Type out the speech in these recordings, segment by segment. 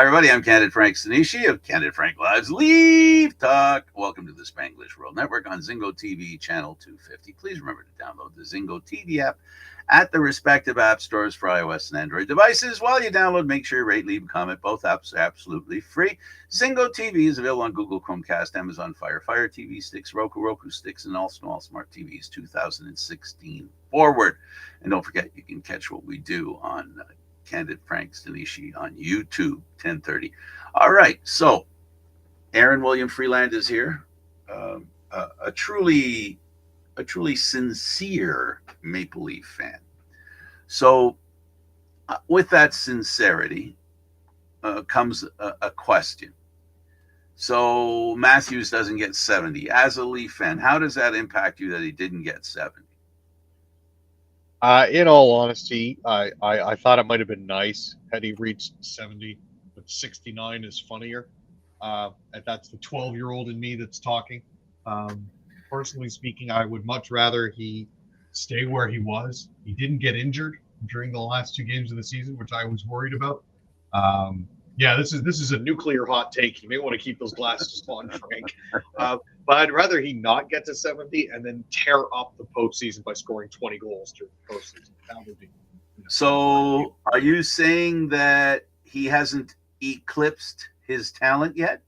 Hi, everybody. I'm Candid Frank Stanisci of Candid Frank Live's Leave Talk. Welcome to the Spanglish World Network on Zingo TV, channel 250. Please remember to download the Zingo TV app at the respective app stores for iOS and Android devices. While you download, make sure you rate, leave a comment. Both apps are absolutely free. Zingo TV is available on Google Chromecast, Amazon Fire TV Sticks, Roku Sticks, and all smart TVs 2016 forward. And don't forget, you can catch what we do on Candid Frank Stanisci on YouTube, 10:30. All right, so Aaron William Freeland is here, a truly sincere Maple Leaf fan. So, with that sincerity comes a question. So Matthews doesn't get 70. As a Leaf fan, how does that impact you that he didn't get 70? In all honesty, I thought it might have been nice had he reached 70, but 69 is funnier. And that's the 12-year-old in me that's talking. Personally speaking, I would much rather he stay where he was. He didn't get injured during the last two games of the season, which I was worried about. Yeah, this is a nuclear hot take. You may want to keep those glasses on, Frank. But I'd rather he not get to 70 and then tear up the postseason by scoring 20 goals during the postseason. That would be. So, are you saying that he hasn't eclipsed his talent yet?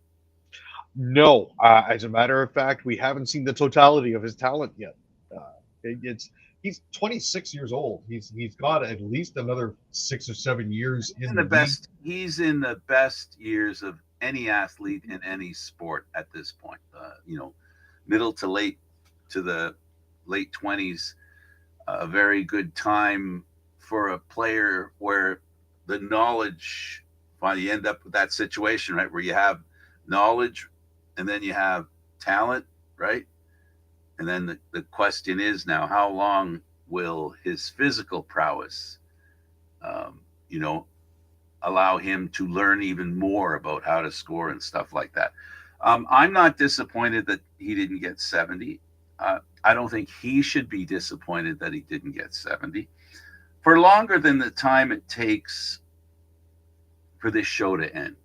No, as a matter of fact, we haven't seen the totality of his talent yet. He's 26 years old. He's got at least another 6 or 7 years in the best. He's in the best years of any athlete in any sport at this point. Middle to late to the late 20s, a very good time for a player where the knowledge, finally you end up with that situation, right, where you have knowledge and then you have talent, right? And then the question is now, how long will his physical prowess, allow him to learn even more about how to score and stuff like that? I'm not disappointed that he didn't get 70. I don't think he should be disappointed that he didn't get 70. For longer than the time it takes for this show to end,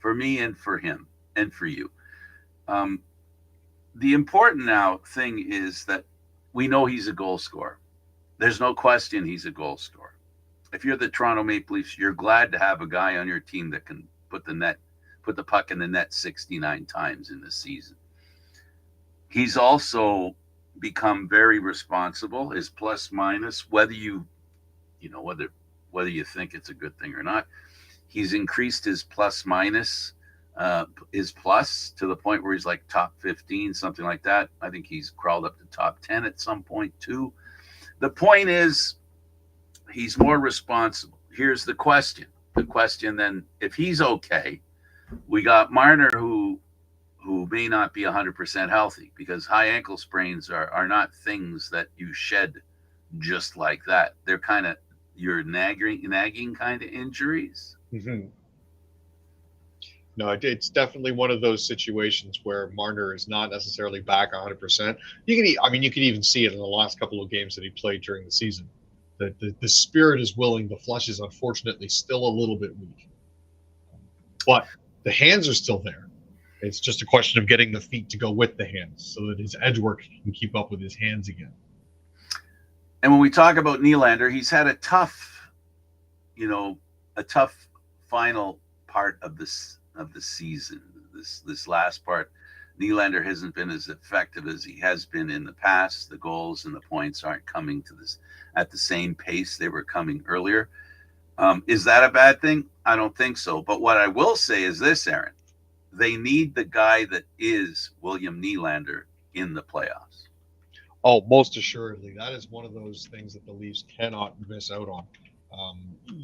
for me and for him and for you. The important now thing is that we know he's a goal scorer. There's no question he's a goal scorer. If you're the Toronto Maple Leafs, you're glad to have a guy on your team that can put the puck in the net 69 times in the season. He's also become very responsible. His plus minus, whether you think it's a good thing or not, he's increased his plus minus, his plus to the point where he's like top 15, something like that. I think he's crawled up to top 10 at some point too. The point is, he's more responsible. Here's the question. The question then, if he's okay, we got Marner who may not be 100% healthy, because high ankle sprains are not things that you shed just like that. They're kind of your nagging kind of injuries. Mm-hmm. No, it's definitely one of those situations where Marner is not necessarily back 100%. You can even see it in the last couple of games that he played during the season. The spirit is willing, the flesh is unfortunately still a little bit weak. But the hands are still there. It's just a question of getting the feet to go with the hands so that his edge work can keep up with his hands again. And when we talk about Nylander, he's had a tough final part of the season. This last part, Nylander hasn't been as effective as he has been in the past. The goals and the points aren't coming to this at the same pace they were coming earlier. Is that a bad thing? I don't think so. But what I will say is this, Aaron. They need the guy that is William Nylander in the playoffs. Oh, most assuredly. That is one of those things that the Leafs cannot miss out on.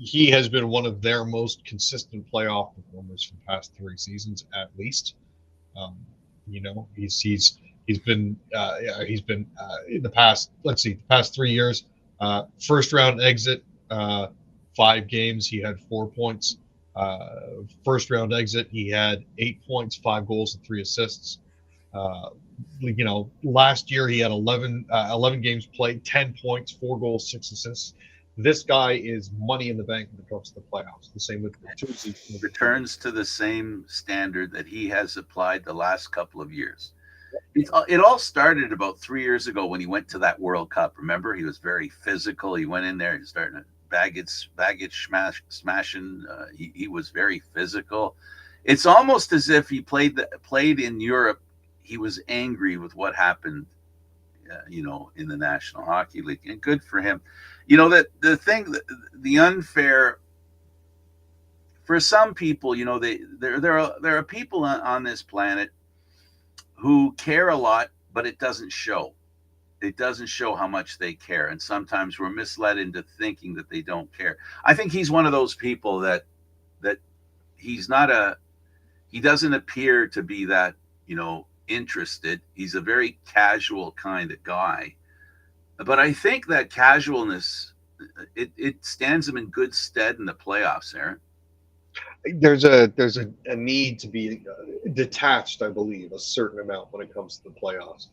He has been one of their most consistent playoff performers for the past 3 seasons, at least. He's been in the past. Let's see, the past 3 years, first round exit, 5 games, he had 4 points. First round exit, he had 8 points, 5 goals, and 3 assists. Last year he had 11 games played, 10 points, 4 goals, 6 assists. This guy is money in the bank when it comes to the playoffs. The same with Bertuzzi. Returns to the same standard that he has applied the last couple of years. It all started about 3 years ago when he went to that World Cup. Remember, he was very physical. He went in there and started baggage smashing. He was very physical. It's almost as if he played in Europe. He was angry with what happened, in the National Hockey League, and good for him. That the unfair for some people, there are people on this planet who care a lot, but it doesn't show. It doesn't show how much they care, and sometimes we're misled into thinking that they don't care. I think he's one of those people that he's not he doesn't appear to be that interested. He's a very casual kind of guy, but I think that casualness it stands him in good stead in the playoffs, Aaron. There's a need to be detached, I believe, a certain amount when it comes to the playoffs.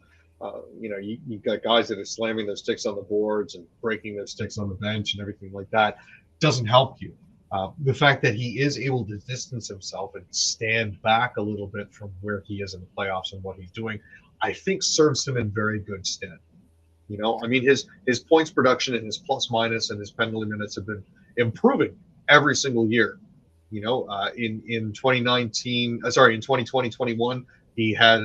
You got guys that are slamming their sticks on the boards and breaking their sticks on the bench and everything like that. Doesn't help you. The fact that he is able to distance himself and stand back a little bit from where he is in the playoffs and what he's doing, I think serves him in very good stead. His points production and his plus minus and his penalty minutes have been improving every single year. In 2020-21, he had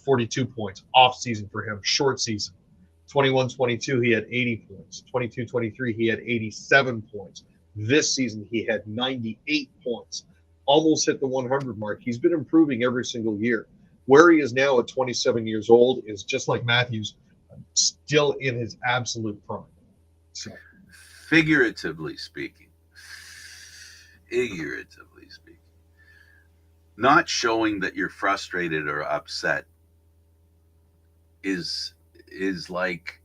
42 points off season for him, short season. 21-22, he had 80 points. 22-23, he had 87 points. This season, he had 98 points, almost hit the 100 mark. He's been improving every single year. Where he is now at 27 years old is just like Matthews, still in his absolute prime. So, figuratively speaking, not showing that you're frustrated or upset is like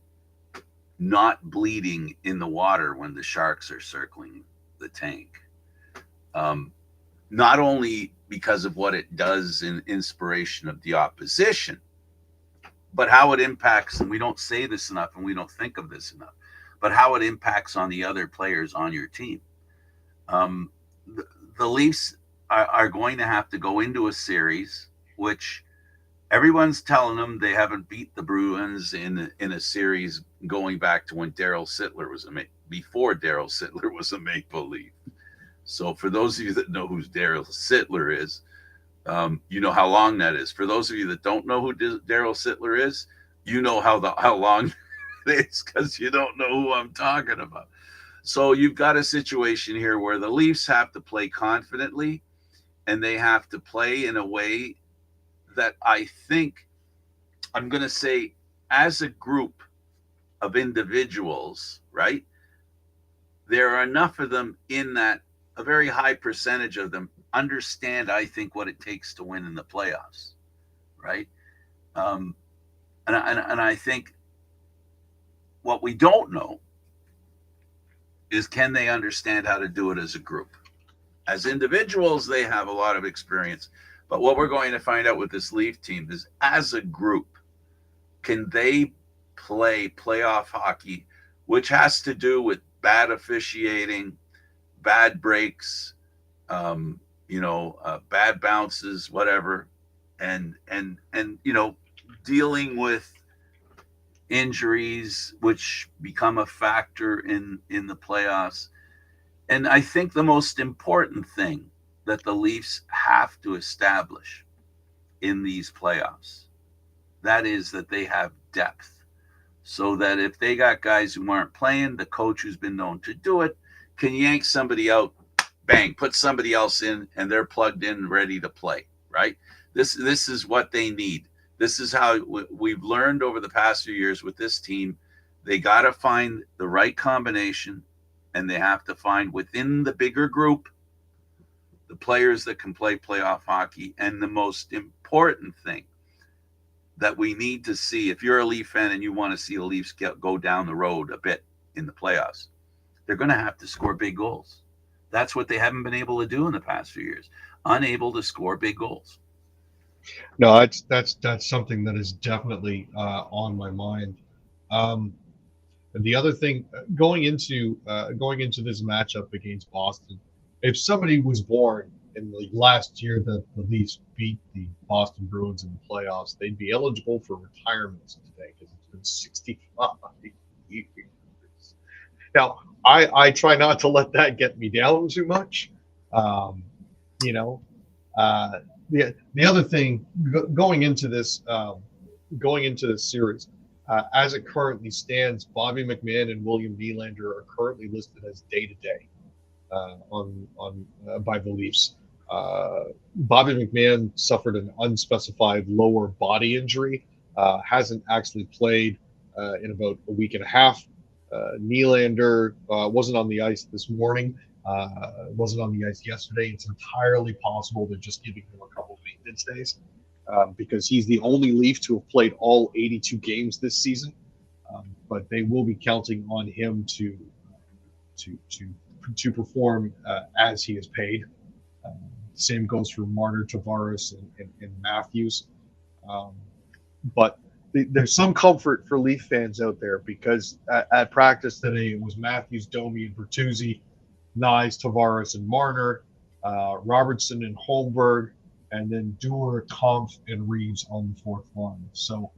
not bleeding in the water when the sharks are circling the tank. Not only because of what it does in inspiration of the opposition, but how it impacts, and we don't say this enough and we don't think of this enough, but how it impacts on the other players on your team. The Leafs are going to have to go into a series, which everyone's telling them they haven't beat the Bruins in a series going back to when Daryl Sittler was before Daryl Sittler was a Maple Leaf. So for those of you that know who Daryl Sittler is, you know how long that is. For those of you that don't know who Daryl Sittler is, you know how long it is because you don't know who I'm talking about. So you've got a situation here where the Leafs have to play confidently, and they have to play in a way that I think, I'm going to say, as a group of individuals, right? There are enough of them in that a very high percentage of them understand, I think, what it takes to win in the playoffs, right? And I think what we don't know is, can they understand how to do it as a group? As individuals, they have a lot of experience. But what we're going to find out with this Leaf team is, as a group, can they play playoff hockey, which has to do with bad officiating, bad breaks, bad bounces, whatever, and dealing with injuries, which become a factor in the playoffs. And I think the most important thing that the Leafs have to establish in these playoffs, that is that they have depth, so that if they got guys who aren't playing, the coach who's been known to do it can yank somebody out, bang, put somebody else in, and they're plugged in, ready to play, right? This is what they need. This is how we've learned over the past few years with this team. They got to find the right combination, and they have to find within the bigger group the players that can play playoff hockey. And the most important thing that we need to see, if you're a Leaf fan and you want to see the Leafs go down the road a bit in the playoffs, they're going to have to score big goals. That's what they haven't been able to do in the past few years. Unable to score big goals. No, that's something that is definitely on my mind. And the other thing going into this matchup against Boston, if somebody was born in the last year that the Leafs beat the Boston Bruins in the playoffs, they'd be eligible for retirement today because it's been 65 years. Now, I try not to let that get me down too much. You know, the other thing going into this series, as it currently stands, Bobby McMahon and William Nylander are currently listed as day-to-day by the Leafs. Bobby McMahon suffered an unspecified lower body injury, hasn't actually played in about a week and a half. Nylander wasn't on the ice this morning, wasn't on the ice yesterday. It's entirely possible they're just giving him a couple of maintenance days because he's the only Leaf to have played all 82 games this season. But they will be counting on him to perform as he is paid. Same goes for Marner, Tavares, and Matthews. But there's some comfort for Leaf fans out there because at practice today it was Matthews, Domi, and Bertuzzi, Nyes, Tavares, and Marner, Robertson and Holmberg, and then Duehr, Kampf, and Reeves on the fourth line. So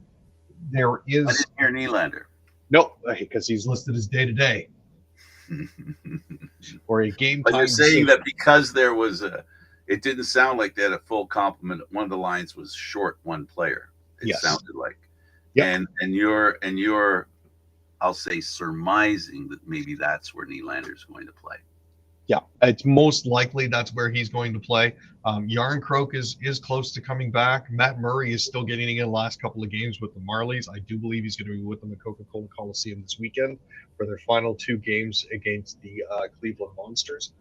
there is. I didn't hear Nylander. Nope, because he's listed as day-to-day. Or a game time. But you're saying that because there was it didn't sound like they had a full complement. One of the lines was short one player. It sounded like. Yep. And you're I'll say surmising that maybe that's where Nylander's going to play. Yeah, it's most likely that's where he's going to play. Yarncroke is close to coming back. Matt Murray is still getting in the last couple of games with the Marlies. I do believe he's going to be with them at Coca-Cola Coliseum this weekend for their final two games against the Cleveland Monsters.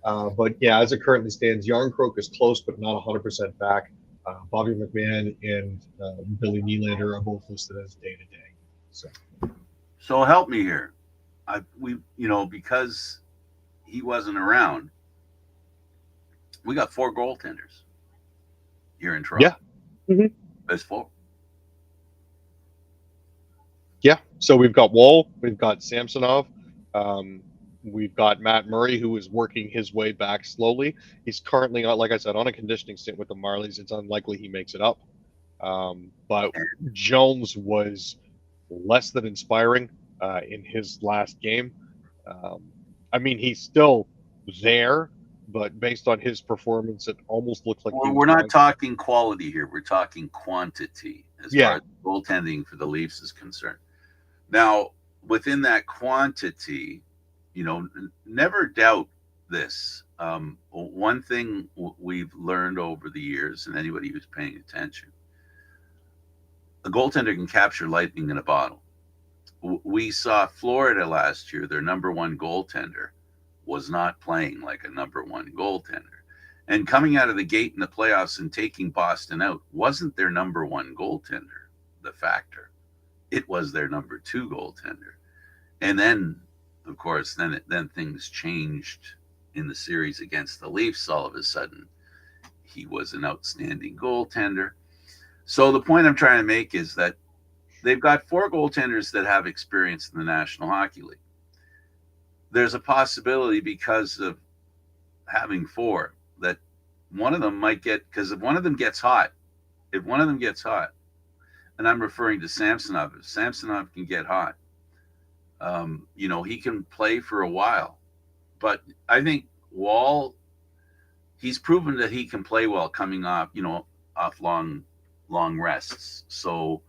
But yeah, as it currently stands, Yarncroke is close but not 100% back. Bobby McMahon and Billy Nylander are both listed as day-to-day. So help me here. Because he wasn't around, we got 4 goaltenders here in Toronto. Yeah. Mm-hmm. There's 4. Yeah. So we've got Wall, we've got Samsonov, we've got Matt Murray, who is working his way back slowly. He's currently, like I said, on a conditioning stint with the Marlies. It's unlikely he makes it up. But Jones was less than inspiring in his last game. I mean, he's still there, but based on his performance, it almost looks like. Well, we're not talking quality here. We're talking quantity as far as goaltending for the Leafs is concerned. Now, within that quantity, never doubt this. One thing we've learned over the years, and anybody who's paying attention, a goaltender can capture lightning in a bottle. We saw Florida last year, their number one goaltender was not playing like a number one goaltender. And coming out of the gate in the playoffs and taking Boston out wasn't their number one goaltender the factor. It was their number 2 goaltender. And then, of course, then things changed in the series against the Leafs. All of a sudden, he was an outstanding goaltender. So the point I'm trying to make is that they've got 4 goaltenders that have experience in the National Hockey League. There's a possibility because of having 4 that one of them might get, because if one of them gets hot, and I'm referring to Samsonov, if Samsonov can get hot, he can play for a while. But I think Wall, he's proven that he can play well coming off, off long rests. So,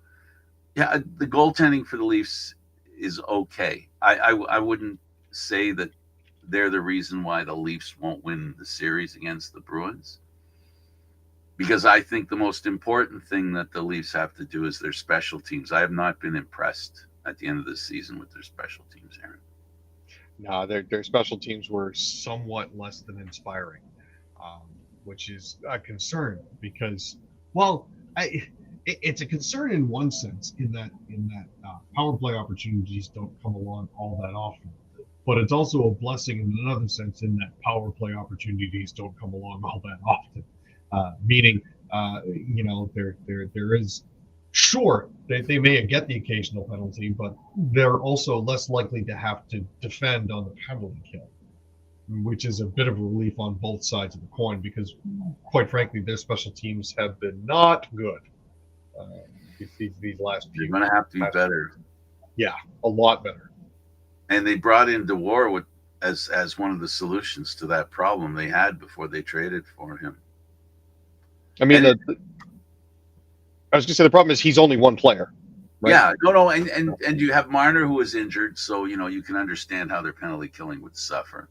yeah, the goaltending for the Leafs is okay. I wouldn't say that they're the reason why the Leafs won't win the series against the Bruins, because I think the most important thing that the Leafs have to do is their special teams. I have not been impressed at the end of the season with their special teams, Aaron. No, their special teams were somewhat less than inspiring, which is a concern because, it's a concern in one sense in that power play opportunities don't come along all that often, but it's also a blessing in another sense in that power play opportunities don't come along all that often. Meaning, there is Sure, they may get the occasional penalty, but they're also less likely to have to defend on the penalty kill, which is a bit of a relief on both sides of the coin because, quite frankly, their special teams have been not good uh, these last You're few. going to have to be better. Yeah, a lot better. And they brought in DeWar with as one of the solutions to that problem they had before they traded for him. I mean, I was going to say the problem is he's only one player. Right? Yeah, no, and you have Marner who was injured, so you can understand how their penalty killing would suffer.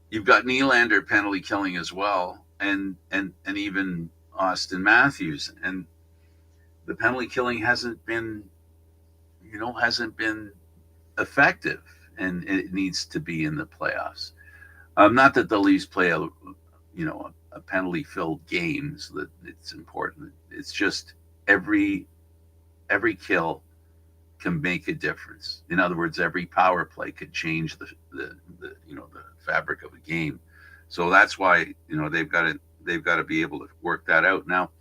You've got Nylander penalty killing as well, and even Austin Matthews, and the penalty killing hasn't been effective, and it needs to be in the playoffs. Not that the Leafs play a penalty filled game, so that it's important. It's just every kill can make a difference. In other words, every power play could change the fabric of a game. So that's why they've got to be able to work that out. Now,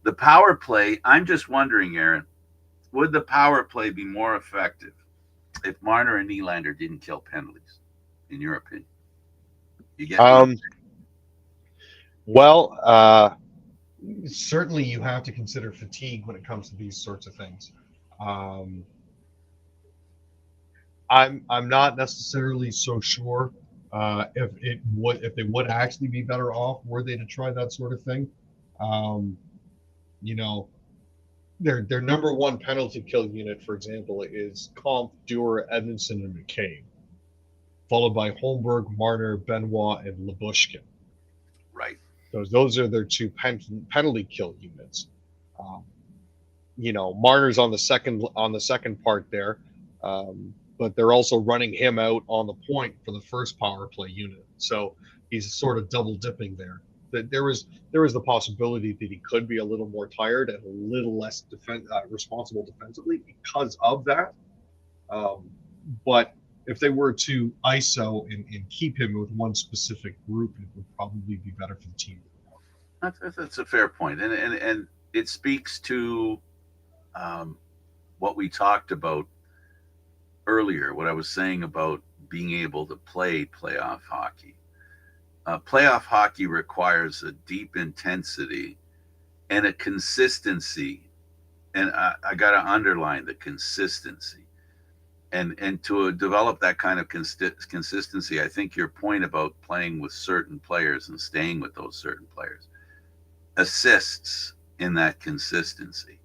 the power play, I'm just wondering, Aaron, would the power play be more effective if Marner and Nylander didn't kill penalties, in your opinion? You get well, certainly you have to consider fatigue when it comes to these sorts of things. I'm not necessarily so sure if they would actually be better off were they to try that sort of thing. Their number one penalty kill unit, for example, is Kampf, Dewar, Edmondson, and McCabe, followed by Holmberg, Marner, Benoit, and Lyubushkin. Right. Those are their two penalty kill units. Marner's on the second part there, but they're also running him out on the point for the first power play unit. So he's sort of double dipping there. There was the possibility that he could be a little more tired and a little less responsible defensively because of that. But if they were to ISO and keep him with one specific group, it would probably be better for the team. That's a fair point, and it speaks to what we talked about earlier. What I was saying about being able to play playoff hockey. Playoff hockey requires a deep intensity and a consistency, and I got to underline the consistency. And to develop that kind of consistency, I think your point about playing with certain players and staying with those certain players assists in that consistency.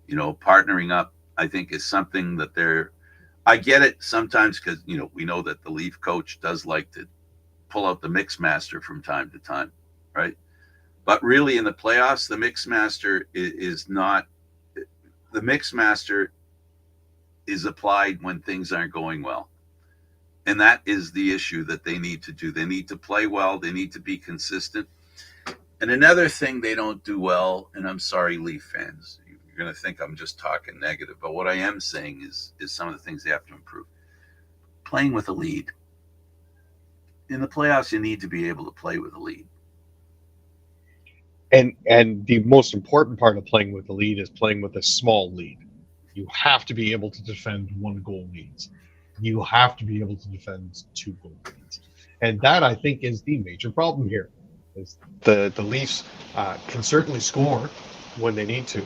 Partnering up, I think, is something that I get it sometimes because, we know that the Leaf coach does like to pull out the mix master from time to time, right? But really in the playoffs, the mix master is not, the mix master is applied when things aren't going well. And that is the issue that they need to do. They need to play well. They need to be consistent. And another thing they don't do well, and I'm sorry, Leaf fans, you're going to think I'm just talking negative, but what I am saying is some of the things they have to improve. Playing with a lead. In the playoffs, you need to be able to play with a lead. And the most important part of playing with the lead is playing with a small lead. You have to be able to defend 1-goal leads. You have to be able to defend 2-goal leads. And that, I think, is the major problem here. Is the Leafs can certainly score when they need to.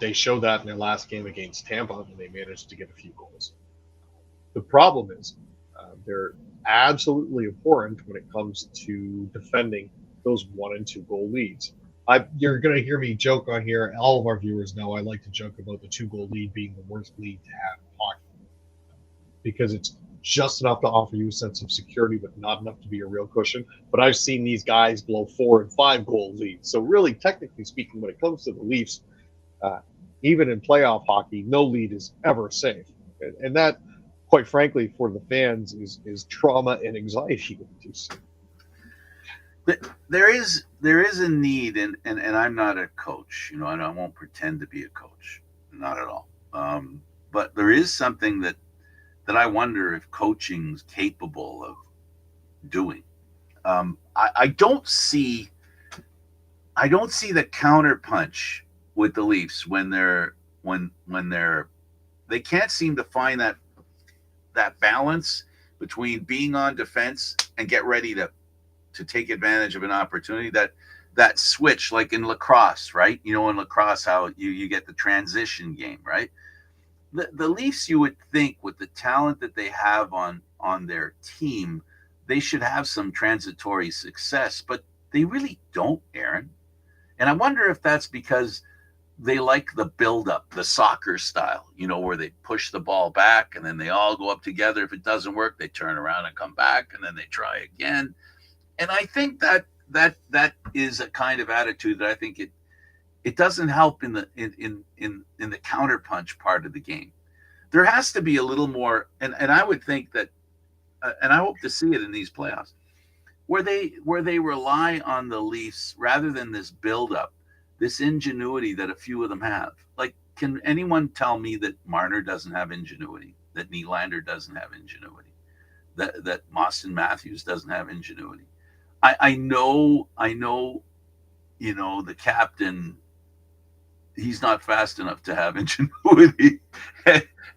They showed that in their last game against Tampa when they managed to get a few goals. The problem is they're absolutely abhorrent when it comes to defending those 1 and 2 goal leads. You're going to hear me joke on here. All of our viewers know I like to joke about the 2-goal lead being the worst lead to have in hockey because it's just enough to offer you a sense of security, but not enough to be a real cushion. But I've seen these guys blow 4 and 5-goal leads. So really, technically speaking, when it comes to the Leafs, even in playoff hockey, no lead is ever safe. And that, quite frankly, for the fans is trauma and anxiety. There is a need, and I'm not a coach, and I won't pretend to be a coach, not at all. But there is something that I wonder if coaching's capable of doing. I don't see the counterpunch with the Leafs when they're they can't seem to find that balance between being on defense and get ready to take advantage of an opportunity. That switch, like in lacrosse, right? You know, in lacrosse, how you get the transition game, right? The Leafs, you would think, with the talent that they have on their team, they should have some transitory success, but they really don't, Aaron. And I wonder if that's because they like the build up, the soccer style, you know, where they push the ball back and then they all go up together. If it doesn't work, they turn around and come back and then they try again. And I think that is a kind of attitude that I think it doesn't help in the counterpunch part of the game. There has to be a little more, and I would think that, and I hope to see it in these playoffs, where they rely on the Leafs rather than this buildup, this ingenuity that a few of them have. Like, can anyone tell me that Marner doesn't have ingenuity? That Nylander doesn't have ingenuity? That Austin Matthews doesn't have ingenuity? I know, you know, the captain, he's not fast enough to have ingenuity,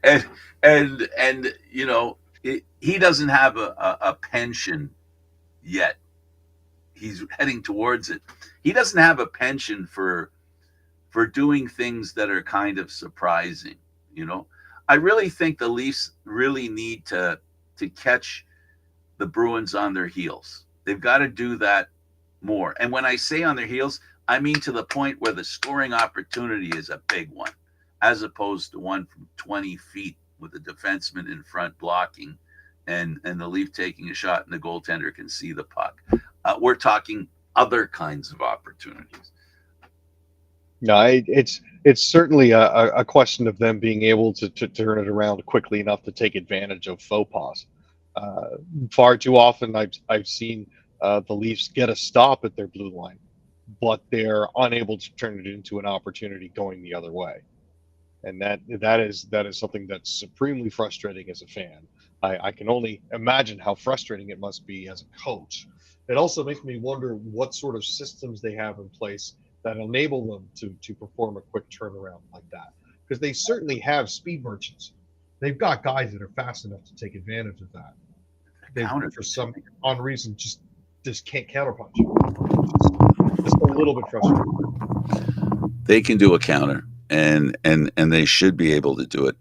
and and you know, he doesn't have a pension yet. He's heading towards it. He doesn't have a penchant for doing things that are kind of surprising. You know, I really think the Leafs really need to catch the Bruins on their heels. They've got to do that more. And when I say on their heels, I mean to the point where the scoring opportunity is a big one, as opposed to one from 20 feet with a defenseman in front blocking and the Leaf taking a shot and the goaltender can see the puck. We're talking other kinds of opportunities. No, it's certainly a question of them being able to turn it around quickly enough to take advantage of faux pas. Far too often, I've seen the Leafs get a stop at their blue line, but they're unable to turn it into an opportunity going the other way, and that is something that's supremely frustrating as a fan. I can only imagine how frustrating it must be as a coach. It also makes me wonder what sort of systems they have in place that enable them to perform a quick turnaround like that, because they certainly have speed merchants. They've got guys that are fast enough to take advantage of that. They, for some odd reason, just can't counterpunch. Just a little bit frustrating. They can do a counter, and they should be able to do it.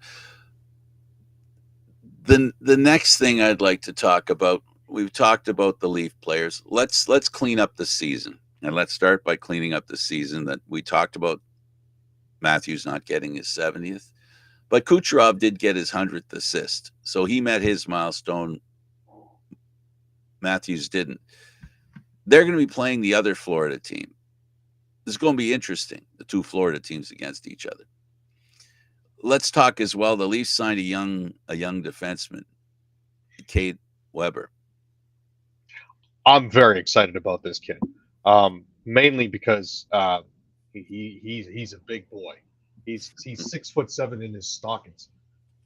The next thing I'd like to talk about, we've talked about the Leaf players. Let's clean up the season, and let's start by cleaning up the season that we talked about. Matthews not getting his 70th, but Kucherov did get his 100th assist, so he met his milestone. Matthews didn't. They're going to be playing the other Florida team. This is going to be interesting, the two Florida teams against each other. Let's talk as well. The Leafs signed a young defenseman, Cade Weber. I'm very excited about this kid, mainly because he's a big boy. He's 6'7" in his stockings,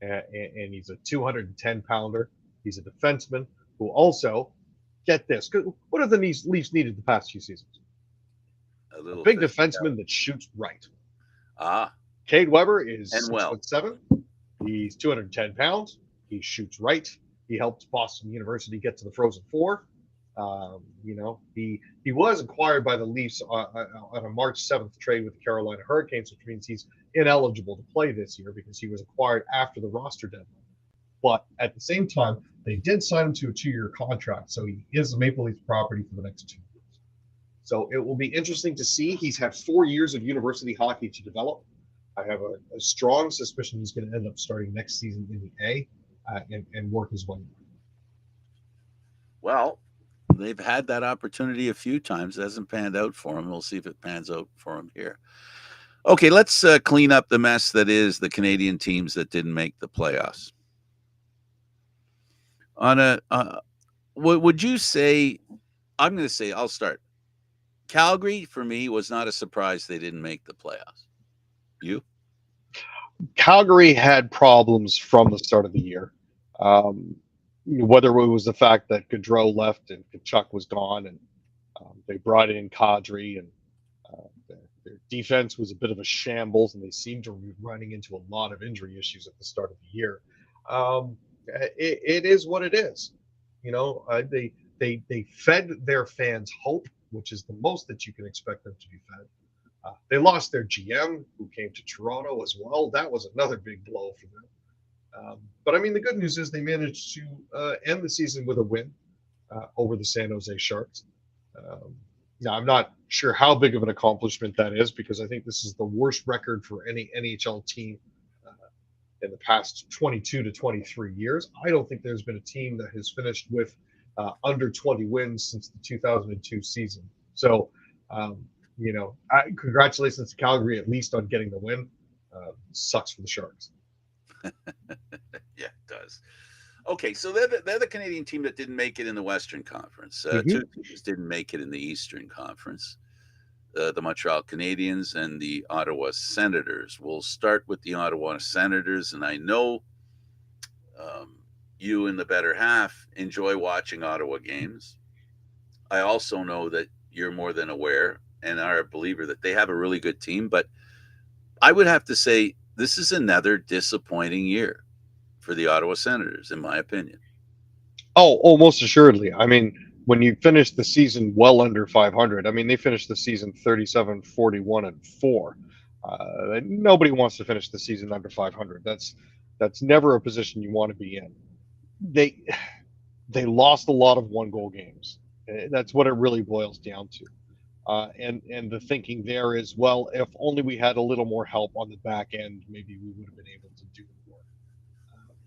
and he's a 210 pounder. He's a defenseman who also, get this, what have the Leafs needed the past few seasons? A big defenseman that shoots right. Cade Weber is 6'7". He's 210 pounds. He shoots right. He helped Boston University get to the Frozen Four. You know, he was acquired by the Leafs on a March 7th trade with the Carolina Hurricanes, which means he's ineligible to play this year because he was acquired after the roster deadline. But at the same time, they did sign him to a 2-year contract, so he is a Maple Leafs property for the next 2 years. So it will be interesting to see. He's had 4 years of university hockey to develop. I have a strong suspicion he's going to end up starting next season in the A and work his way. Well, they've had that opportunity a few times. It hasn't panned out for him. We'll see if it pans out for him here. Okay, let's clean up the mess that is the Canadian teams that didn't make the playoffs. Would you say? I'm going to say I'll start. Calgary for me was not a surprise they didn't make the playoffs. You? Calgary had problems from the start of the year. Whether it was the fact that Gaudreau left and Kachuk was gone, and they brought in Kadri, and Their defense was a bit of a shambles, and they seemed to be running into a lot of injury issues at the start of the year. It is what it is. They fed their fans hope, which is the most that you can expect them to be fed. They lost their GM, who came to Toronto as well. That was another big blow for them. But I mean, the good news is they managed to end the season with a win over the San Jose Sharks. Now, I'm not sure how big of an accomplishment that is, because I think this is the worst record for any NHL team in the past 22 to 23 years. I don't think there's been a team that has finished with under 20 wins since the 2002 season. So, congratulations to Calgary at least on getting the win. Sucks for the Sharks. Yeah, it does. Okay, so they're the Canadian team that didn't make it in the Western Conference. Mhm. Two teams didn't make it in the Eastern Conference. The Montreal Canadiens and the Ottawa Senators. We'll start with the Ottawa Senators, and I know you and the better half enjoy watching Ottawa games. I also know that you're more than aware and are a believer that they have a really good team, but I would have to say this is another disappointing year for the Ottawa Senators, in my opinion. Oh, most assuredly. I mean, when you finish the season well under 500, I mean, they finished the season 37, 41, and 4. Nobody wants to finish the season under 500. That's never a position you want to be in. They lost a lot of one-goal games. That's what it really boils down to. And the thinking there is, well, if only we had a little more help on the back end, maybe we would have been able to do more.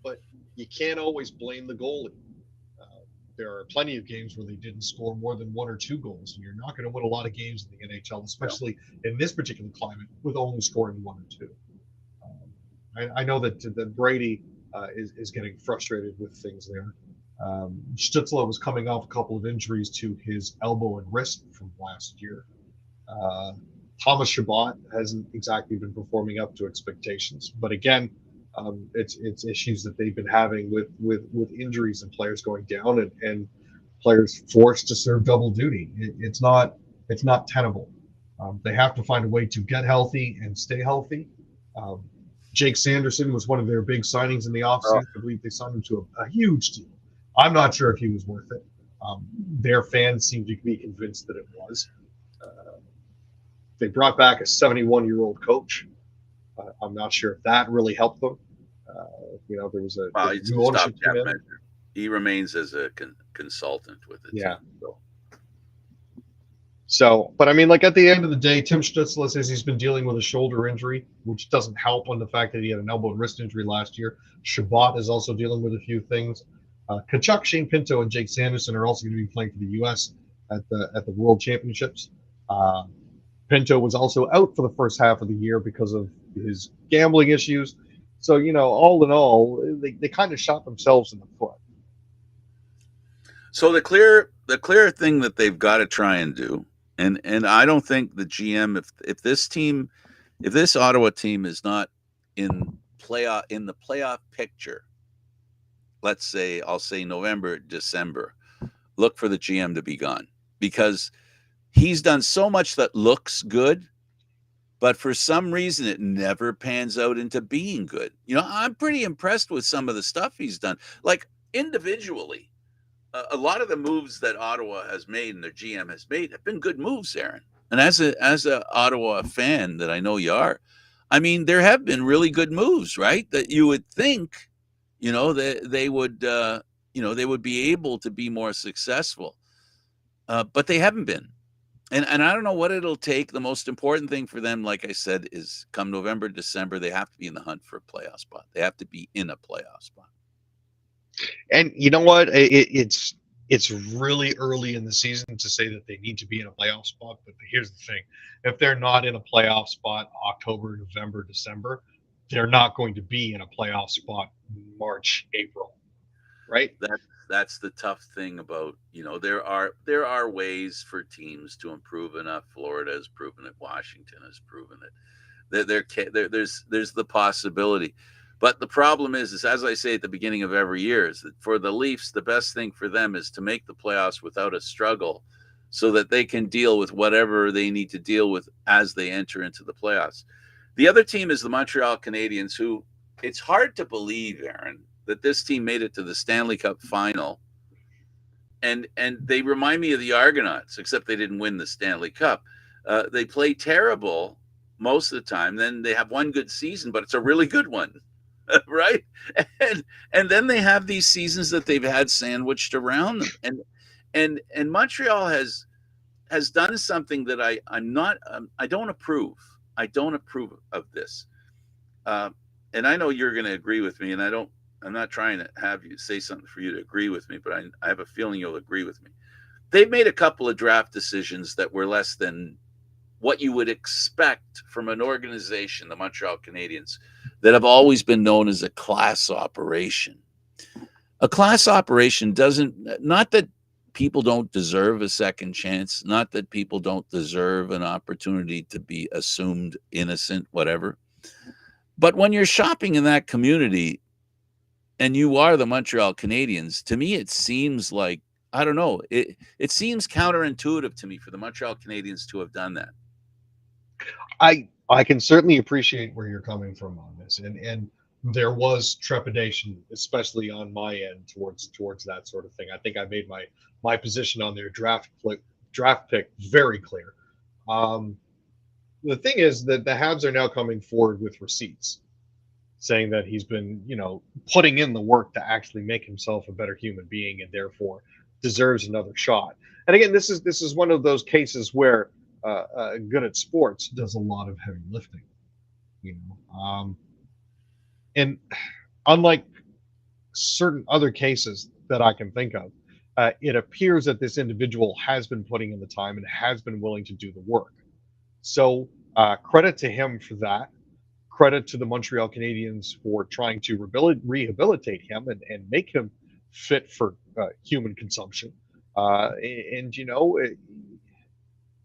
But you can't always blame the goalie. There are plenty of games where they didn't score more than 1 or 2 goals, and you're not going to win a lot of games in the NHL, especially in this particular climate, with only scoring 1 or 2. I know that Brady is getting frustrated with things there. Stützle was coming off a couple of injuries to his elbow and wrist from last year. Thomas Chabot hasn't exactly been performing up to expectations, but again, it's issues that they've been having with injuries and players going down and players forced to serve double duty. It's not tenable. They have to find a way to get healthy and stay healthy. Jake Sanderson was one of their big signings in the offseason. I believe they signed him to a huge deal. I'm not sure if he was worth it. Their fans seem to be convinced that it was. They brought back a 71-year-old coach. I'm not sure if that really helped them. There was a new ownership team in. He remains as a consultant with the Yeah. team. So, but I mean, like at the end of the day, Tim Stützle says he's been dealing with a shoulder injury, which doesn't help on the fact that he had an elbow and wrist injury last year. Chabot is also dealing with a few things. Tkachuk, Shane Pinto, and Jake Sanderson are also going to be playing for the U.S. at the World Championships. Pinto was also out for the first half of the year because of his gambling issues. So, all in all, they kind of shot themselves in the foot. So the clear thing that they've got to try and do, and I don't think the GM, if this Ottawa team is not in the playoff picture, let's say I'll say November, December, look for the GM to be gone, because he's done so much that looks good, but for some reason it never pans out into being good. I'm pretty impressed with some of the stuff he's done, like individually. A lot of the moves that Ottawa has made and their GM has made have been good moves, Aaron. And as a Ottawa fan that I know you are, I mean, there have been really good moves, right? That you would think, they would be able to be more successful, but they haven't been. And I don't know what it'll take. The most important thing for them, like I said, is come November, December, they have to be in the hunt for a playoff spot. They have to be in a playoff spot. And you know what? It's really early in the season to say that they need to be in a playoff spot. But here's the thing: if they're not in a playoff spot October, November, December, they're not going to be in a playoff spot March, April, right? That's the tough thing about, there are ways for teams to improve enough. Florida has proven it. Washington has proven it. There's the possibility. But the problem is, as I say at the beginning of every year, is that for the Leafs, the best thing for them is to make the playoffs without a struggle, so that they can deal with whatever they need to deal with as they enter into the playoffs. The other team is the Montreal Canadiens, who it's hard to believe, Aaron, that this team made it to the Stanley Cup final. And they remind me of the Argonauts, except they didn't win the Stanley Cup. They play terrible most of the time. Then they have one good season, but it's a really good one, right? And then they have these seasons that they've had sandwiched around them. And Montreal has done something that I don't approve. I don't approve of this. And I know you're going to agree with me, and I'm not trying to have you say something for you to agree with me, but I have a feeling you'll agree with me. They've made a couple of draft decisions that were less than what you would expect from an organization, the Montreal Canadiens, that have always been known as a class operation. A class operation not that people don't deserve a second chance, not that people don't deserve an opportunity to be assumed innocent, whatever. But when you're shopping in that community and you are the Montreal Canadiens, to me, it seems like, I don't know, it seems counterintuitive to me for the Montreal Canadiens to have done that. I can certainly appreciate where you're coming from on this, and there was trepidation, especially on my end, towards that sort of thing. I think I made my position on their draft pick very clear. The thing is that the Habs are now coming forward with receipts, saying that he's been, putting in the work to actually make himself a better human being, and therefore deserves another shot. And again, this is one of those cases where good at sports does a lot of heavy lifting, and unlike certain other cases that I can think of, it appears that this individual has been putting in the time and has been willing to do the work. So credit to him for that. Credit to the Montreal Canadiens for trying to rehabilitate him and make him fit for human consumption.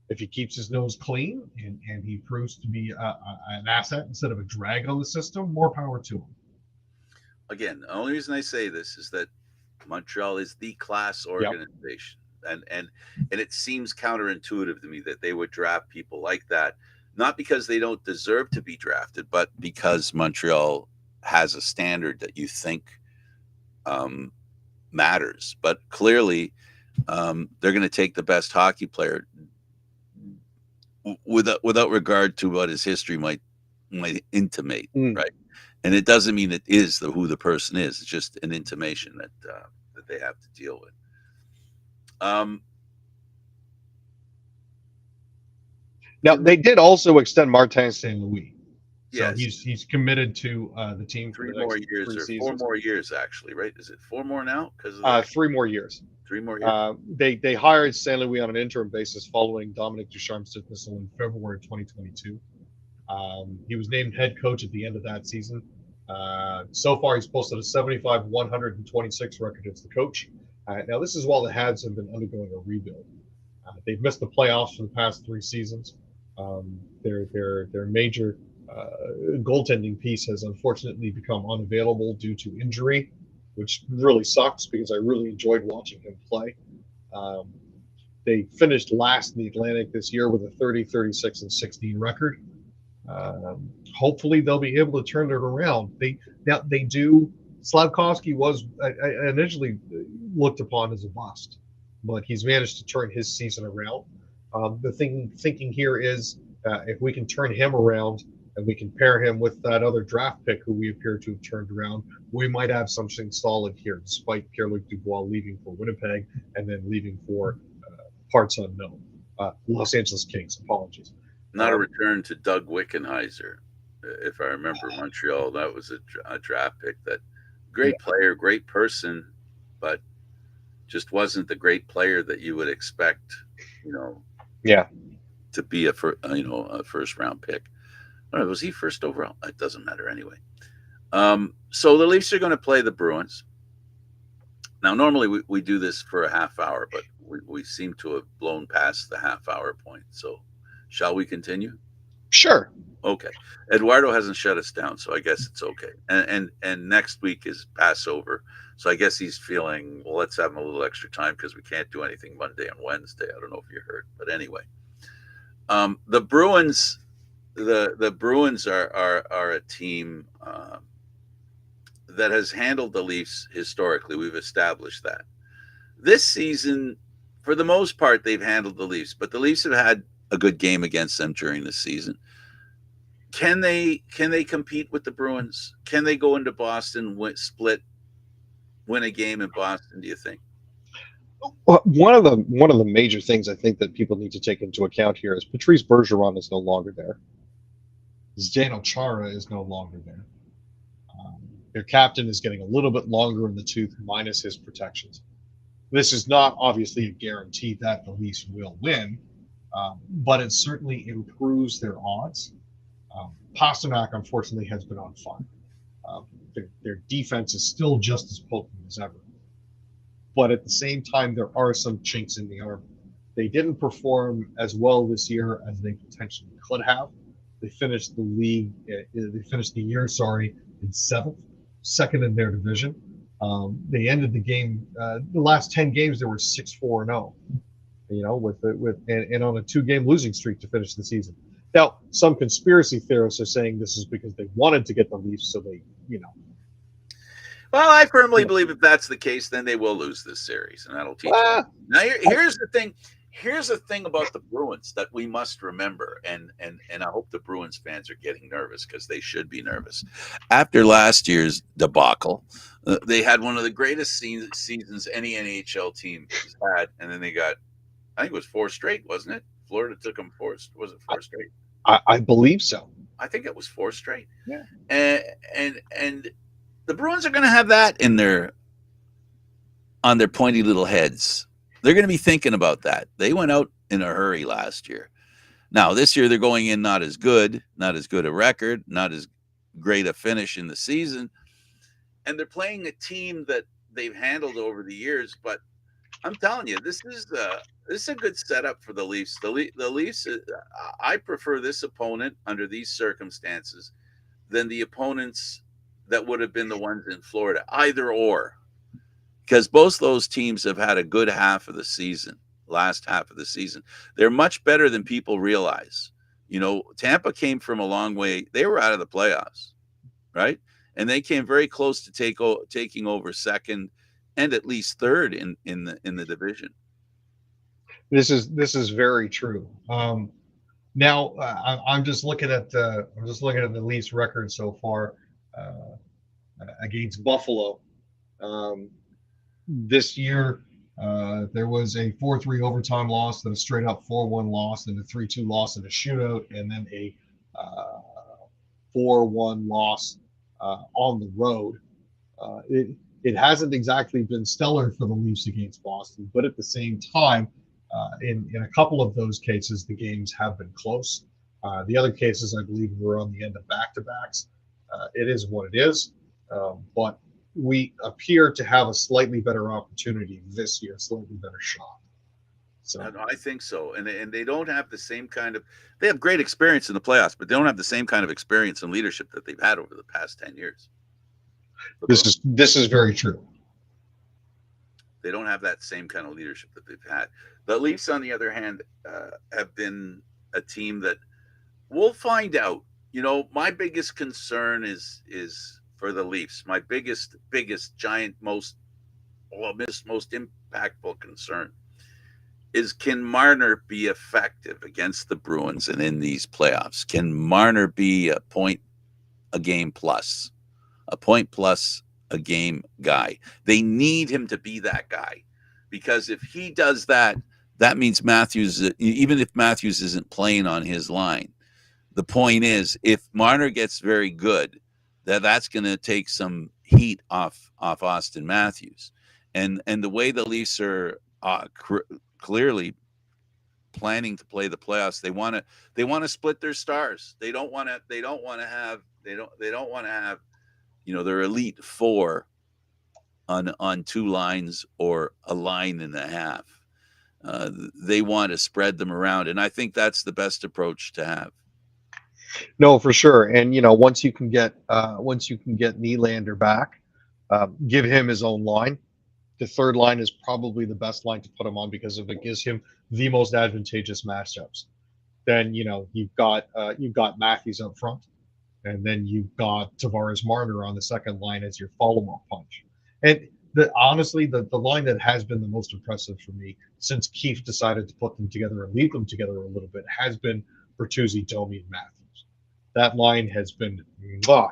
If he keeps his nose clean and he proves to be an asset instead of a drag on the system, more power to him. Again, the only reason I say this is that Montreal is the class organization. Yep. And it seems counterintuitive to me that they would draft people like that, not because they don't deserve to be drafted, but because Montreal has a standard that you think matters. But clearly, they're going to take the best hockey player without regard to what his history might intimate, right? And it doesn't mean it is who the person is. It's just an intimation that they have to deal with. Now they did also extend Martin St. Louis. So yes, he's committed to the team for 3 the next more years, 3 or seasons. 4 more years, actually, right? Is it 4 more now? Because 3 more years. 3 more years. They hired St. Louis on an interim basis following Dominic Ducharme's dismissal in February 2022. He was named head coach at the end of that season. So far, he's posted a 75-126 record as the coach. Now, this is while the Habs have been undergoing a rebuild. They've missed the playoffs for the past 3 seasons. Their major goaltending piece has unfortunately become unavailable due to injury, which really sucks because I really enjoyed watching him play. They finished last in the Atlantic this year with a 30-36-16 record. Hopefully they'll be able to turn it around. They do. Slavkovsky was initially looked upon as a bust, but he's managed to turn his season around. The thinking here is if we can turn him around and we can pair him with that other draft pick who we appear to have turned around, we might have something solid here, despite Pierre-Luc Dubois leaving for Winnipeg and then leaving for parts unknown. Los Angeles Kings, apologies. Not a return to Doug Wickenheiser, if I remember Montreal. That was a draft pick. That great player, great person, but just wasn't the great player that you would expect, to be a first round pick. I don't know, was he first overall? It doesn't matter anyway. So the Leafs are going to play the Bruins. Now, normally we do this for a half hour, but we seem to have blown past the half hour point. So shall we continue? Sure. Okay. Eduardo hasn't shut us down, so I guess it's okay. And next week is Passover, so I guess he's feeling, well, let's have him a little extra time because we can't do anything Monday and Wednesday. I don't know if you heard, but anyway, the Bruins, the Bruins are a team that has handled the Leafs historically. We've established that. This season, for the most part, they've handled the Leafs, but the Leafs have had a good game against them during the season. Can they compete with the Bruins? Can they go into Boston, win a game in Boston? Do you think? Well, one of the major things I think that people need to take into account here is Patrice Bergeron is no longer there. Zdeno Chara is no longer there. Their captain is getting a little bit longer in the tooth, minus his protections. This is not obviously a guarantee that the Leafs will win, but it certainly improves their odds. Pasternak, unfortunately, has been on fire. Their defense is still just as potent as ever. But at the same time, there are some chinks in the armor. They didn't perform as well this year as they potentially could have. They finished the year, in seventh, second in their division. They ended the game. The last 10 games, they were 6-4-0. And on a 2-game losing streak to finish the season. Now, some conspiracy theorists are saying this is because they wanted to get the Leafs, so they. Well, I firmly believe if that's the case, then they will lose this series, and that'll teach them. Now, here's the thing. Here's the thing about the Bruins that we must remember, and I hope the Bruins fans are getting nervous because they should be nervous. After last year's debacle, they had one of the greatest seasons any NHL team has had, and then they got, I think it was 4 straight, wasn't it? Florida took them 4. Was it 4 straight? I believe so. I think it was 4 straight. Yeah. And the Bruins are going to have that on their pointy little heads. They're going to be thinking about that. They went out in a hurry last year. Now, this year they're going in not as good a record, not as great a finish in the season. And they're playing a team that they've handled over the years. But I'm telling you, this is a good setup for the Leafs. The Leafs, I prefer this opponent under these circumstances than the opponents that would have been the ones in Florida, either or. Because both those teams have had a good half of the season, last half of the season. They're much better than people realize. Tampa came from a long way. They were out of the playoffs, right? And they came very close to taking over second and at least third in the division. This is very true. Now I'm just looking at the Leafs record so far against Buffalo. This year, there was a 4-3 overtime loss, then a straight up 4-1 loss, then a 3-2 loss in a shootout, and then a 4-1 loss on the road. It hasn't exactly been stellar for the Leafs against Boston, but at the same time, in a couple of those cases, the games have been close. The other cases, I believe, were on the end of back-to-backs. It is what it is, but we appear to have a slightly better opportunity this year, a slightly better shot. So I think so, and they don't have the same kind of. They have great experience in the playoffs, but they don't have the same kind of experience and leadership that they've had over the past 10 years. This is very true. They don't have that same kind of leadership that they've had. The Leafs, on the other hand, have been a team that we'll find out. My biggest concern is for the Leafs. My biggest, giant, most impactful concern is, can Marner be effective against the Bruins and in these playoffs? Can Marner be a point a game plus a game guy? They need him to be that guy, because if he does that, that means Matthews, even if Matthews isn't playing on his line, the point is, if Marner gets very good, that's going to take some heat off Austin Matthews, and the way the Leafs are clearly planning to play the playoffs, they want to split their stars. They don't want to have their elite 4 on 2 lines or a line and a half. They want to spread them around, and I think that's the best approach to have. No, for sure. And once you can get Nylander back, give him his own line. The third line is probably the best line to put him on because of it gives him the most advantageous matchups. Then you've got Matthews up front, and then you've got Tavares Marner on the second line as your follow-up punch. And honestly, the line that has been the most impressive for me since Keefe decided to put them together and leave them together a little bit has been Bertuzzi, Domi, and Matthews. That line has been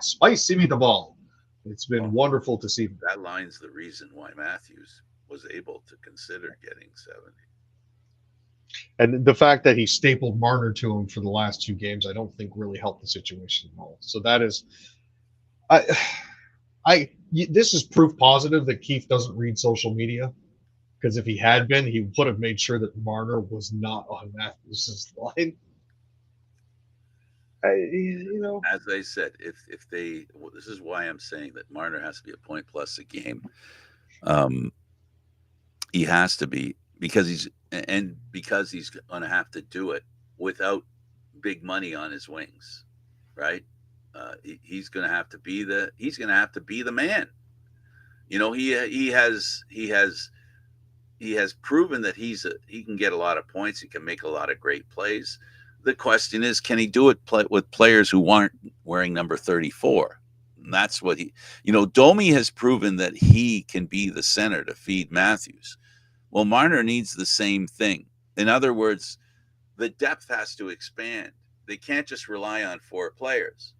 spicy me the ball. It's been wonderful to see. That line's the reason why Matthews was able to consider getting 70. And the fact that he stapled Marner to him for the last two games, I don't think really helped the situation at all. So that is, this is proof positive that Keefe doesn't read social media, because if he had been, he would have made sure that Marner was not on Matthews' line. As I said, if they, this is why I'm saying that Marner has to be a point plus a game. He has to be, because he's going to have to do it without big money on his wings, right? He's going to have to be the man. He has proven that he can get a lot of points. He can make a lot of great plays. The question is, can he do it with players who aren't wearing number 34? And that's what Domi has proven that he can be the center to feed Matthews. Well, Marner needs the same thing. In other words, the depth has to expand. They can't just rely on four players.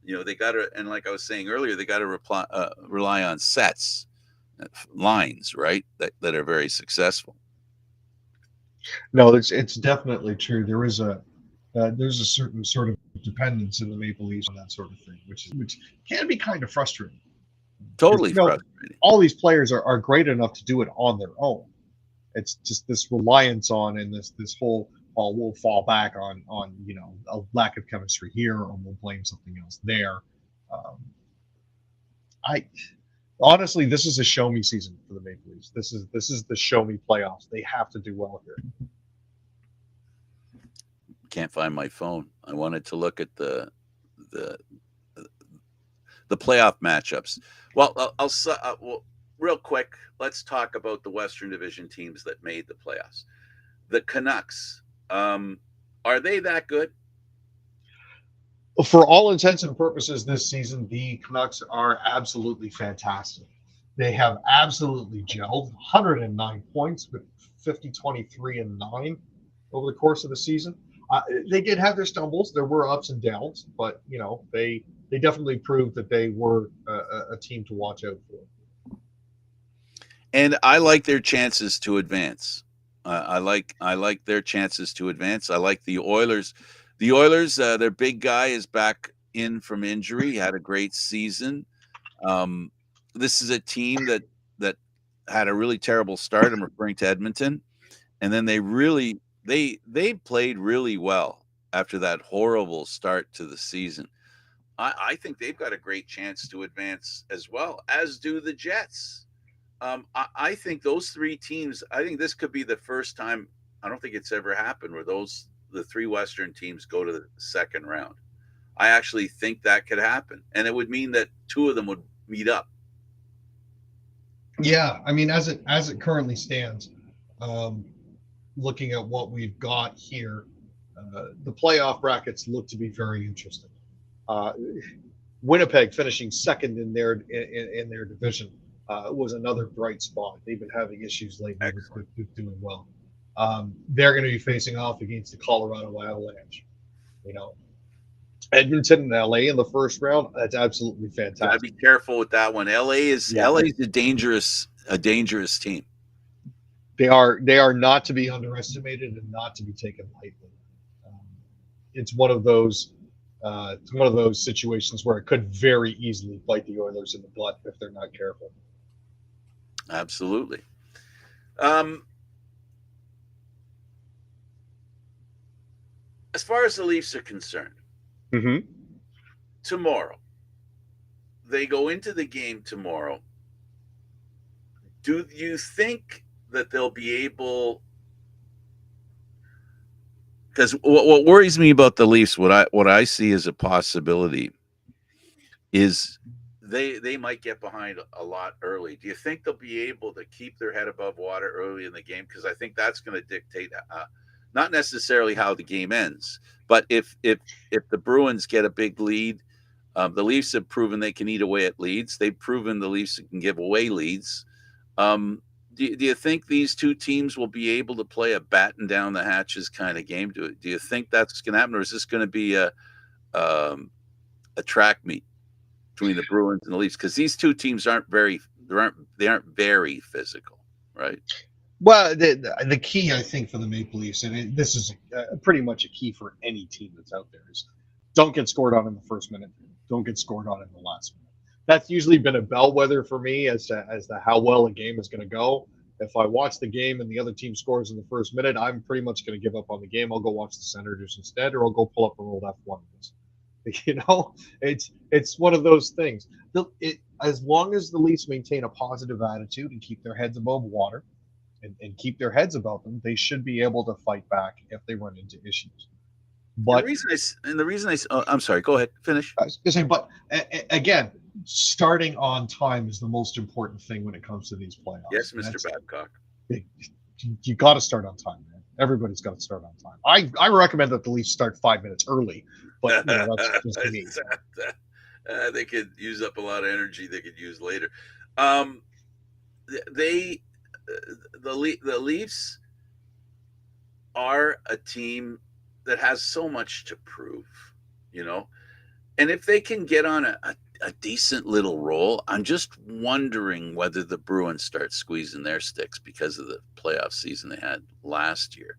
They got to, and like I was saying earlier, they got to rely on sets, lines, right? That are very successful. No, it's definitely true. There's a certain sort of dependence in the Maple Leafs on that sort of thing, which can be kind of frustrating. Totally frustrating. All these players are great enough to do it on their own. It's just this reliance on, and this whole, we'll fall back on a lack of chemistry here, or we'll blame something else there. Honestly, this is a show me season for the Maple Leafs. This is the show me playoffs. They have to do well here. Can't find my phone. I wanted to look at the playoff matchups. Well, well, real quick, let's talk about the Western Division teams that made the playoffs. The Canucks, are they that good? For all intents and purposes this season, the Canucks are absolutely fantastic. They have absolutely gelled. 109 points with 50, 23, and 9 over the course of the season. They did have their stumbles. There were ups and downs, but they definitely proved that they were a team to watch out for. And I like their chances to advance. I like their chances to advance. I like the Oilers. The Oilers, their big guy is back in from injury. He had a great season. This is a team that had a really terrible start. I'm referring to Edmonton, and then they played really well after that horrible start to the season. I think they've got a great chance to advance as well, as do the Jets. I think those three teams, I think this could be the first time, I don't think it's ever happened, where the three Western teams go to the second round. I actually think that could happen. And it would mean that two of them would meet up. Yeah, I mean, as it currently stands, looking at what we've got here, the playoff brackets look to be very interesting. Winnipeg finishing second in their division was another bright spot. They've been having issues lately with doing well. They're going to be facing off against the Colorado Avalanche. Edmonton and LA in the first round. That's absolutely fantastic. Gotta be careful with that one. LA is a dangerous team. They are not to be underestimated and not to be taken lightly. It's one of those situations where it could very easily bite the Oilers in the butt if they're not careful. Absolutely. As far as the Leafs are concerned, tomorrow, they go into the game tomorrow. Do you think that they'll be able because what worries me about the Leafs, what I see as a possibility is they might get behind a lot early. Do you think they'll be able to keep their head above water early in the game? Because I think that's going to dictate not necessarily how the game ends, but if the Bruins get a big lead, the Leafs have proven they can eat away at leads. They've proven the Leafs can give away leads. Do you think these two teams will be able to play a batten down the hatches kind of game? Do you think that's going to happen, or is this going to be a track meet between the Bruins and the Leafs? Because these two teams aren't very very physical, right? Well, the key, I think, for the Maple Leafs, and this is pretty much a key for any team that's out there, is don't get scored on in the first minute. Don't get scored on in the last minute. That's usually been a bellwether for me as to how well a game is going to go. If I watch the game and the other team scores in the first minute, I'm pretty much going to give up on the game. I'll go watch the Senators instead, or I'll go pull up an old F1. It's one of those things. As long as the Leafs maintain a positive attitude and keep their heads above water, and keep their heads above them, they should be able to fight back if they run into issues. But the reason I'm sorry, go ahead, finish. I was going to say, but again, starting on time is the most important thing when it comes to these playoffs. Yes, Mr. Babcock. You got to start on time, man. Everybody's got to start on time. I recommend that the Leafs start 5 minutes early, but that's just me. They could use up a lot of energy they could use later. The Leafs are a team that has so much to prove, and if they can get on a decent little roll, I'm just wondering whether the Bruins start squeezing their sticks because of the playoff season they had last year.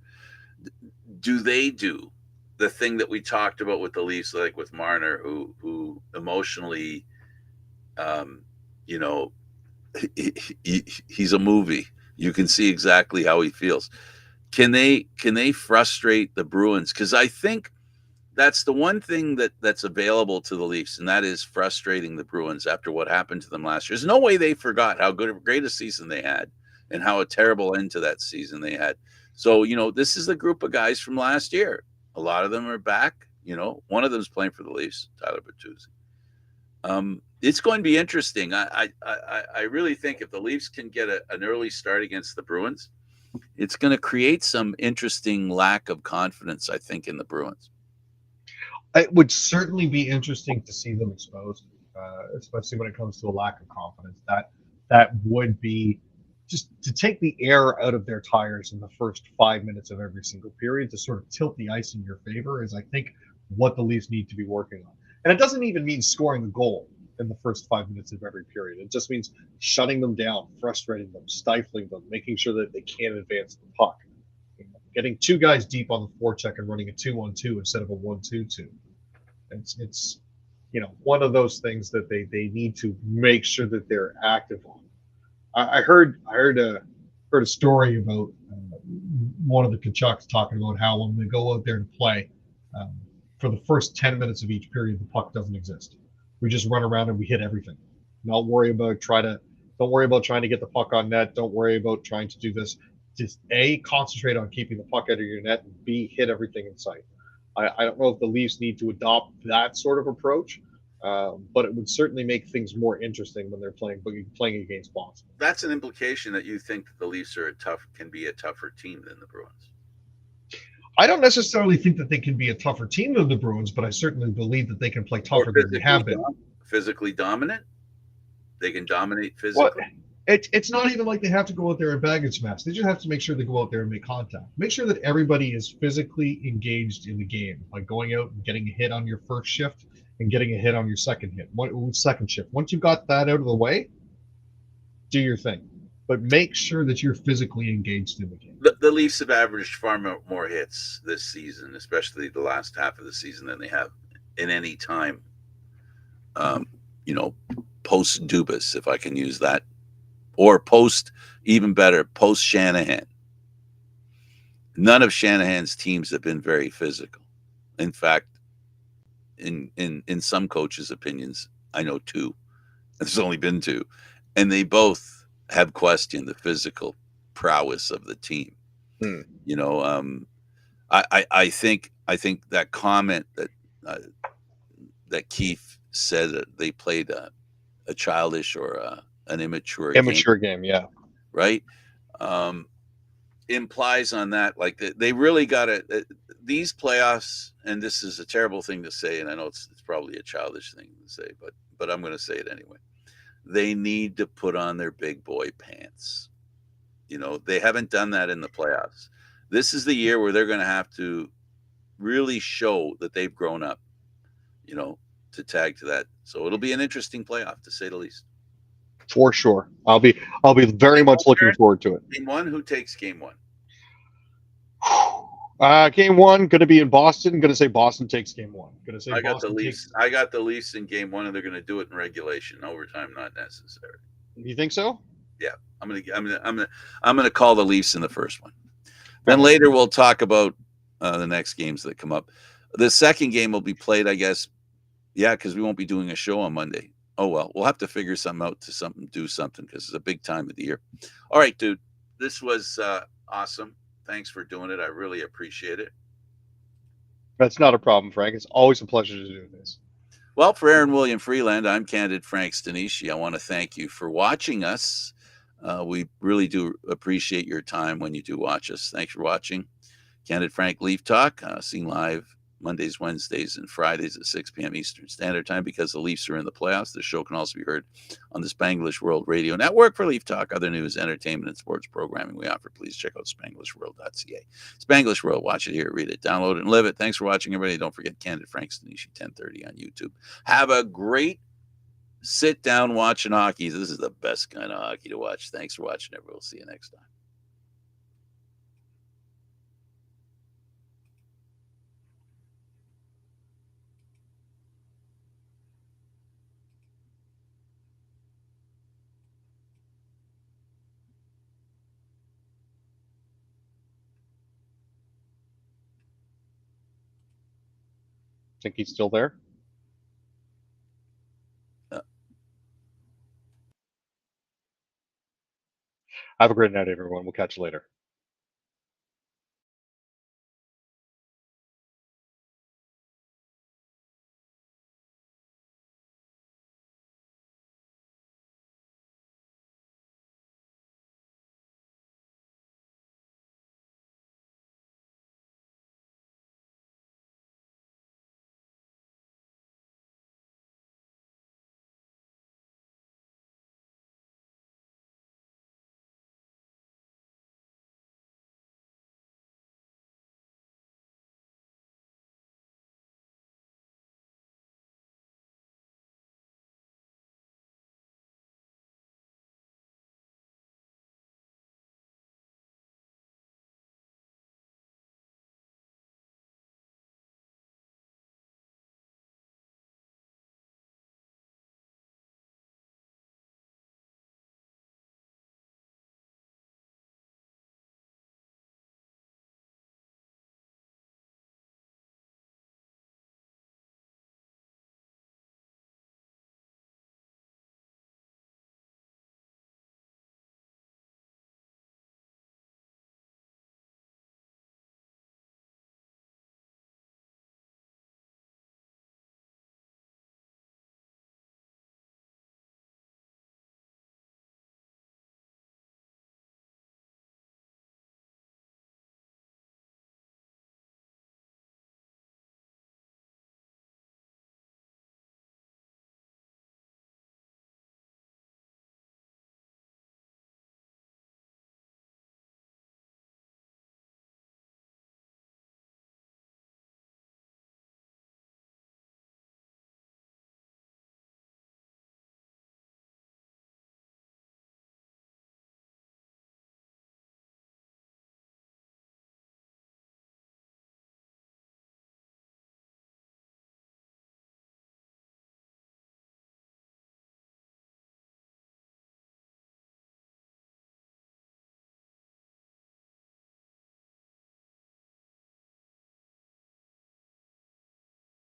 Do they do the thing that we talked about with the Leafs, like with Marner, who emotionally, he's a movie. You can see exactly how he feels. Can they frustrate the Bruins? Because I think that's the one thing that's available to the Leafs, and that is frustrating the Bruins after what happened to them last year. There's no way they forgot how great a season they had and how a terrible end to that season they had. So, this is the group of guys from last year. A lot of them are back. One of them is playing for the Leafs, Tyler Bertuzzi. It's going to be interesting. I really think if the Leafs can get an early start against the Bruins, it's going to create some interesting lack of confidence, I think, in the Bruins. It would certainly be interesting to see them exposed, especially when it comes to a lack of confidence. That would be just to take the air out of their tires in the first 5 minutes of every single period, to sort of tilt the ice in your favor, is I think what the Leafs need to be working on. And it doesn't even mean scoring the goal in the first 5 minutes of every period. It just means shutting them down, frustrating them, stifling them, making sure that they can't advance the puck. Getting two guys deep on the forecheck and running a 2-1-2 instead of a 1-2-2. It's one of those things that they need to make sure that they're active on. I heard a story about one of the Kachucks talking about how when they go out there to play, for the first 10 minutes of each period, the puck doesn't exist. We just run around and we hit everything. Don't worry about trying to get the puck on net. Don't worry about trying to do this. Just A, concentrate on keeping the puck out of your net, and B, hit everything in sight. I don't know if the Leafs need to adopt that sort of approach, but it would certainly make things more interesting when they're playing against Boston. That's an implication that you think that the Leafs can be a tougher team than the Bruins. I don't necessarily think that they can be a tougher team than the Bruins, but I certainly believe that they can play tougher than they have been. Physically dominant? They can dominate physically? Well, it's not even like they have to go out there and bag and smash. They just have to make sure they go out there and make contact. Make sure that everybody is physically engaged in the game, like going out and getting a hit on your first shift and getting a hit on your second shift. Once you've got that out of the way, do your thing. But make sure that you're physically engaged in the game. The Leafs have averaged far more hits this season, especially the last half of the season, than they have in any time. Post Dubas, if I can use that, or even better, post Shanahan. None of Shanahan's teams have been very physical. In fact, in some coaches' opinions, I know two. There's only been two, and they both have questioned the physical prowess of the team. I think that comment uh, that Keith said that they played a childish or an immature game, Immature game, yeah. right? Um, implies on that like they really got to these playoffs, and this is a terrible thing to say, and I know it's probably a childish thing to say, but I'm going to say it anyway. They need to put on their big boy pants. You know, they haven't done that in the playoffs. This is the year where they're going to have to really show that they've grown up, you know, to tag to that. So it'll be an interesting playoff, to say the least. For sure. I'll be very much looking forward to it. Game one, who takes game one? Game one going to be in Boston. Going to say Boston takes game one. Going to say I got Boston the Leafs. takes. I got the Leafs in game one, and they're going to do it in regulation. Overtime not necessary. You think so? Yeah, I'm gonna call the Leafs in the first one. Then later we'll talk about the next games that come up. The second game will be played, I guess. Yeah, because we won't be doing a show on Monday. Oh well, we'll have to figure something out to do something because it's a big time of the year. All right, dude, this was awesome. Thanks for doing it. I really appreciate it. That's not a problem, Frank. It's always a pleasure to do this. Well, for Aaron William Freeland, I'm Candid Frank Stanisci. I want to thank you for watching us. We really do appreciate your time when you do watch us. Thanks for watching. Candid Frank Leaf Talk, seen live Mondays, Wednesdays, and Fridays at 6 p.m. Eastern Standard Time. Because the Leafs are in the playoffs, the show can also be heard on the Spanglish World Radio Network for Leaf Talk. Other news, entertainment, and sports programming we offer. Please check out SpanglishWorld.ca. Spanglish World. Watch it, hear it, read it, download it, and live it. Thanks for watching, everybody. Don't forget Candid Frank Stanisci, 10:30 on YouTube. Have a great sit down watching hockey. This is the best kind of hockey to watch. Thanks for watching, everyone. We'll see you next time. Think he's still there? Have a great night, everyone. We'll catch you later.